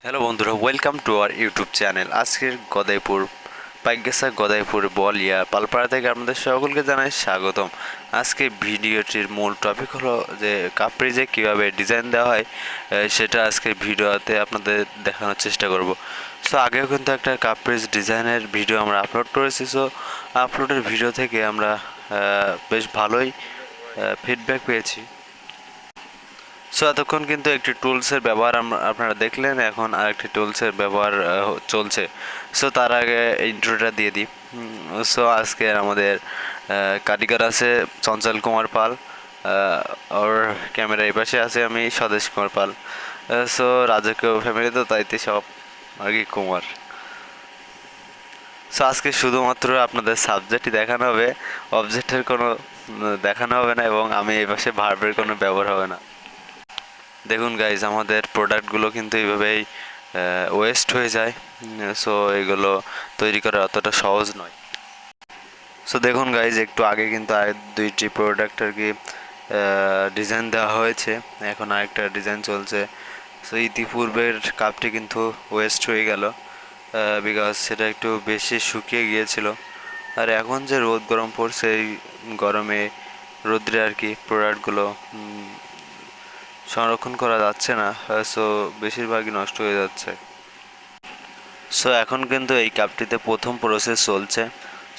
Hello বন্ধুরা, welcome to our YouTube channel. আজকের গদাইপুর পাইকগাছা গদাইপুর বলিয়া পালপাড়া থেকে আপনাদের সকলকে জানাই স্বাগতম। আজকে ভিডিওটির মূল টপিক হলো যে কাপড়ে কীভাবে ডিজাইন দেওয়া হয়, সেটা আজকের ভিডিওতে আপনাদের দেখানোর চেষ্টা করব। সো আগেও কিন্তু একটা কাপড়ের ডিজাইনের ভিডিও আমরা আপলোড করেছি। সো আপলোডের ভিডিও থেকে আমরা বেশ ভালোই ফিডব্যাক পেয়েছি। সো এতক্ষণ কিন্তু একটি টুলসের ব্যবহার আপনারা দেখলেন, এখন আরেকটি টুলসের ব্যবহার চলছে। সো তার আগে ইন্ট্রোটা দিয়ে দিই। সো আজকে আমাদের কারিগর আছে চঞ্চল কুমার পাল, ওর ক্যামেরা এই পাশে আছে আমি স্বদেশ কুমার পাল। সো রাজকীয় ফ্যামিলি তো তাইতে সব আর কি কুমার। সো আজকে শুধুমাত্র আপনাদের সাবজেক্টই দেখানো হবে, অবজেক্টের কোনো দেখানো হবে না, এবং আমি এই পাশে ভার্বের কোনো ব্যবহার হবে না। দেখুন গাইজ, আমাদের প্রোডাক্টগুলো কিন্তু এইভাবেই ওয়েস্ট হয়ে যায়। সো এগুলো তৈরি করা অতটা সহজ নয়। সো দেখুন গাইজ, একটু আগে কিন্তু আর দুইটি প্রোডাক্ট আর কি ডিজাইন দেওয়া হয়েছে, এখন আরেকটা ডিজাইন চলছে। সো ইতিপূর্বের কাপটি কিন্তু ওয়েস্ট হয়ে গেল বিকজ সেটা একটু বেশি শুকিয়ে গিয়েছিল। আর এখন যে রোদ গরম পড়ছে, এই গরমে রোদ্রে আর কি প্রোডাক্টগুলো সংরক্ষণ করা যাচ্ছে না। সো বেশিরভাগই নষ্ট হয়ে যাচ্ছে। সো এখন কিন্তু এই কাপটিতে প্রথম প্রসেস চলছে।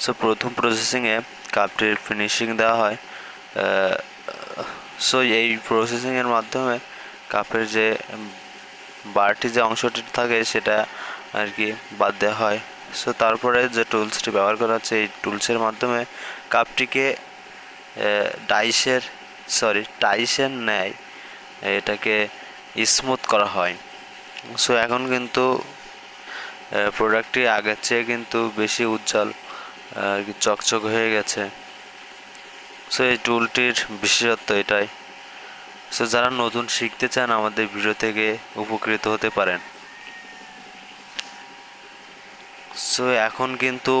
সো প্রথম প্রসেসিংয়ে কাপটির ফিনিশিং দেওয়া হয়। সো এই প্রসেসিংয়ের মাধ্যমে কাপের যে বাড়তি যে অংশটি থাকে সেটা আর কি বাদ দেওয়া হয়। সো তারপরে যে টুলসটি ব্যবহার করা হচ্ছে, এই টুলসের মাধ্যমে কাপটিকে টাইসের ন্যায় এটাকে স্মুথ করা হয়। সো এখন কিন্তু প্রোডাক্টটি আগের চেয়ে কিন্তু বেশি উজ্জ্বল আর কি চকচক হয়ে গেছে। সো এই টুলটির বিশেষত্ব এটাই। সো যারা নতুন শিখতে চান আমাদের ভিডিও থেকে উপকৃত হতে পারেন। সো এখন কিন্তু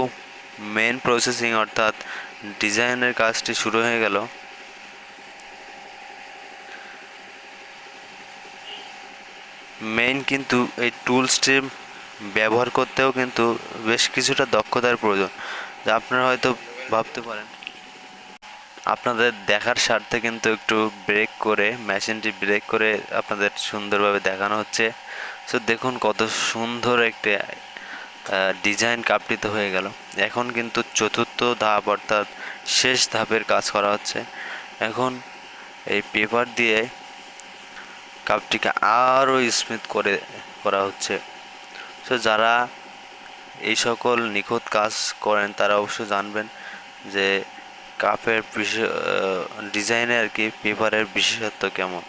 মেন প্রসেসিং অর্থাৎ ডিজাইনের কাজটি শুরু হয়ে গেল। মেইন কিন্তু এই টুলসটি ব্যবহার করতেও কিন্তু বেশ কিছুটা দক্ষতার প্রয়োজন, যা আপনারা হয়তো ভাবতে পারেন। আপনাদের দেখার স্বার্থে কিন্তু একটু মেশিনটি ব্রেক করে আপনাদের সুন্দরভাবে দেখানো হচ্ছে। সো দেখুন কত সুন্দর একটি ডিজাইন কাপটিতে হয়ে গেল। এখন কিন্তু চতুর্থ ধাপ অর্থাৎ শেষ ধাপের কাজ করা হচ্ছে। এখন এই পেপার দিয়ে কাপটিকে আরও স্মুথ করা হচ্ছে। সো যারা এই সকল নিখুঁত কাজ করেন তারা অবশ্য জানবেন যে কাপের ডিজাইনে আর কি পেপারের বিশেষত্ব কেমন।